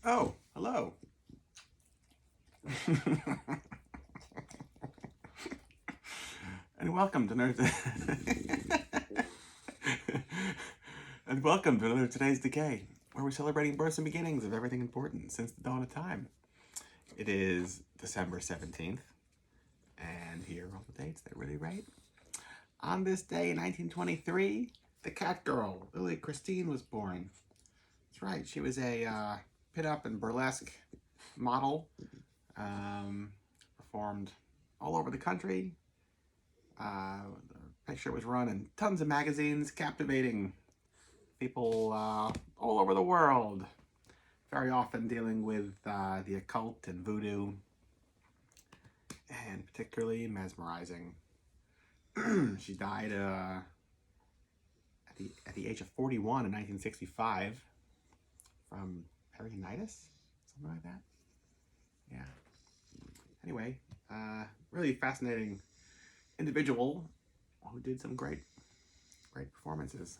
Oh, hello. And welcome to Nerd. And welcome to another Today's Decay, where we're celebrating births and beginnings of everything important since the dawn of time. It is December 17th, and here are all the dates that really right. On this day in 1923, the cat girl, Lily Christine, was born. That's right, she was a pit-up and burlesque model, performed all over the country. The picture was run in tons of magazines, captivating people all over the world. Very often dealing with the occult and voodoo, and particularly mesmerizing. She died at the age of 41 in 1965 from peritonitis, something like that. Yeah. Anyway, really fascinating individual who did some great performances.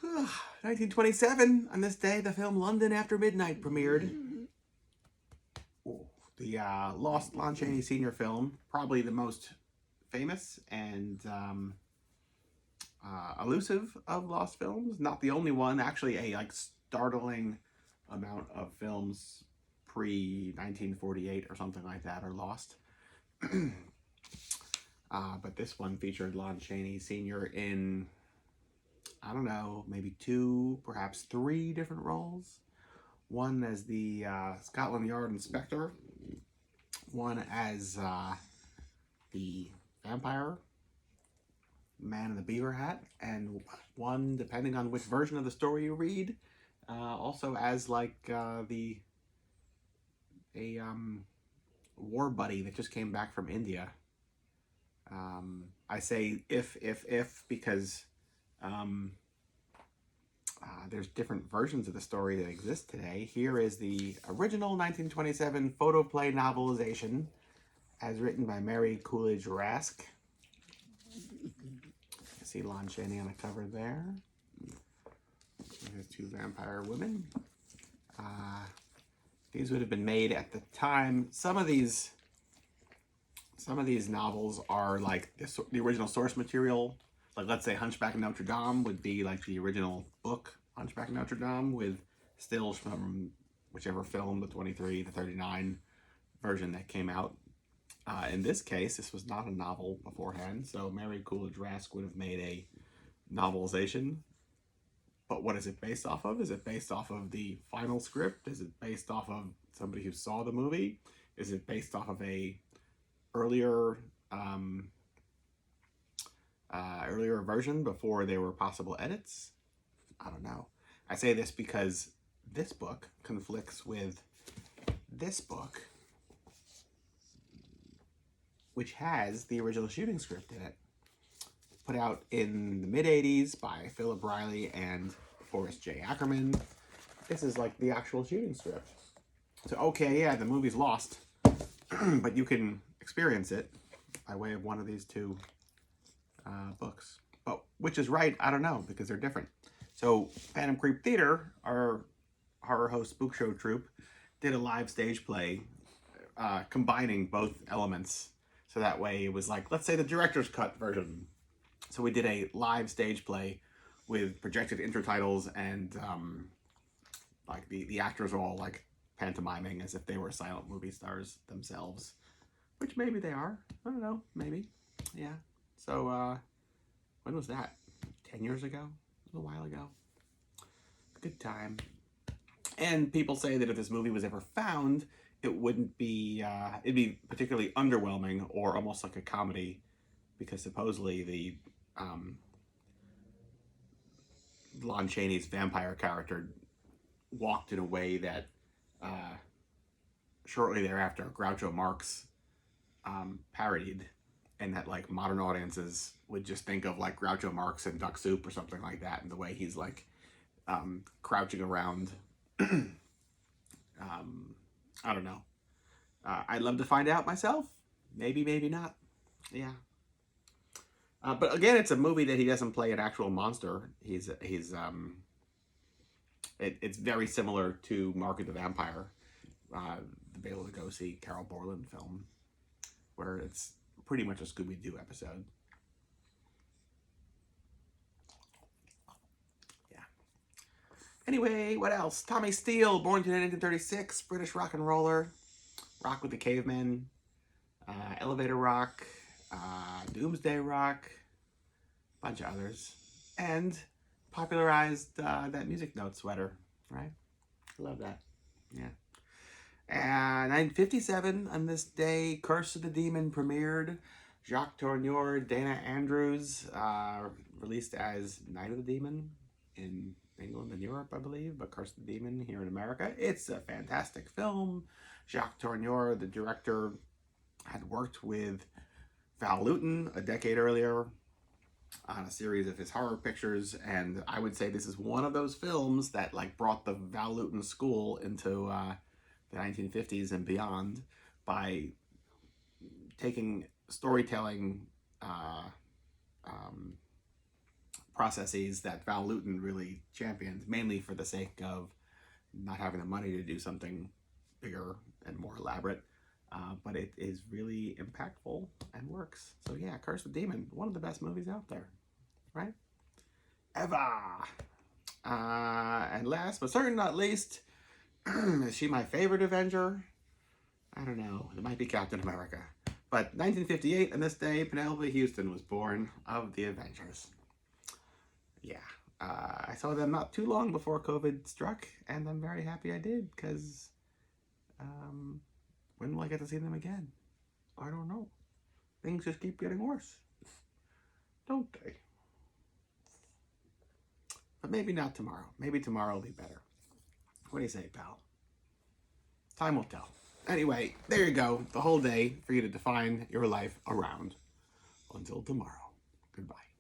1927, on this day, the film London After Midnight premiered. The Lost Lon Chaney Sr. film, probably the most famous and elusive of Lost films. Not the only one, actually a startling amount of films pre-1948 or something like that are lost. But this one featured Lon Chaney Sr. in, I don't know, maybe 2, perhaps 3 different roles. One as the Scotland Yard inspector, one as the vampire man in the beaver hat, and one, depending on which version of the story you read, also as like a war buddy that just came back from India. I say if because there's different versions of the story that exist today. Here is the original 1927 photoplay novelization as written by Mary Coolidge Rask. You see Lon Chaney on the cover there. There's 2 vampire women. These would have been made at the time. Some of these novels are like the original source material. Like, let's say Hunchback of Notre Dame would be like the original book, Hunchback of Notre Dame, with stills from whichever film, the 23, the 39 version that came out. In this case, this was not a novel beforehand, so Mary Coolidge Rask would have made a novelization. But what is it based off of? Is it based off of the final script? Is it based off of somebody who saw the movie? Is it based off of a earlier version before there were possible edits? I don't know. I say this because this book conflicts with this book, which has the original shooting script in it, put out in the mid-'80s by Philip Riley and Forrest J. Ackerman. This is like the actual shooting script. So, okay, yeah, the movie's lost, but you can experience it by way of one of these 2 books. But which is right, I don't know, because they're different. So Phantom Creep Theater, our horror host spook show troupe, did a live stage play combining both elements. So that way it was like, let's say the director's cut version. So we did a live stage play with projected intertitles and like the actors were all like pantomiming as if they were silent movie stars themselves, which maybe they are. I don't know, maybe. Yeah. So when was that? 10 years ago? A little while ago. Good time. And people say that if this movie was ever found, it wouldn't be, it'd be particularly underwhelming or almost like a comedy, because supposedly the Lon Chaney's vampire character walked in a way that shortly thereafter Groucho Marx parodied, and that like modern audiences would just think of like Groucho Marx and Duck Soup or something like that, and the way he's like crouching around. I don't know. I'd love to find out myself. Maybe, maybe not. Yeah. But again, it's a movie that he doesn't play an actual monster. He's It's very similar to Mark of the Vampire, the Bela Lugosi, Carol Borland film, where it's pretty much a Scooby-Doo episode. Yeah. Anyway, what else? Tommy Steele, born in 1936, British rock and roller, rock with the Cavemen, elevator rock, doomsday rock, bunch of others, and popularized that music note sweater, right? I love that. Yeah. And 1957, on this day, Curse of the Demon premiered. Jacques Tourneur, Dana Andrews, released as Night of the Demon in England and Europe, I believe, but Curse of the Demon here in America. It's a fantastic film. Jacques Tourneur, the director, had worked with Val Lewton a decade earlier on a series of his horror pictures, and I would say this is one of those films that like brought the Val Lewton school into the 1950s and beyond by taking storytelling processes that Val Lewton really championed, mainly for the sake of not having the money to do something bigger and more elaborate. But it is really impactful and works. So yeah, Curse the Demon, one of the best movies out there, right? Eva! And last but certainly not least, is she my favorite Avenger? I don't know. It might be Captain America. But 1958, on this day, Penelope Houston was born of the Avengers. Yeah. I saw them not too long before COVID struck, and I'm very happy I did, because when will I get to see them again? I don't know. Things just keep getting worse, don't they? But maybe not tomorrow. Maybe tomorrow will be better. What do you say, pal? Time will tell. Anyway, there you go. The whole day for you to define your life around. Until tomorrow. Goodbye.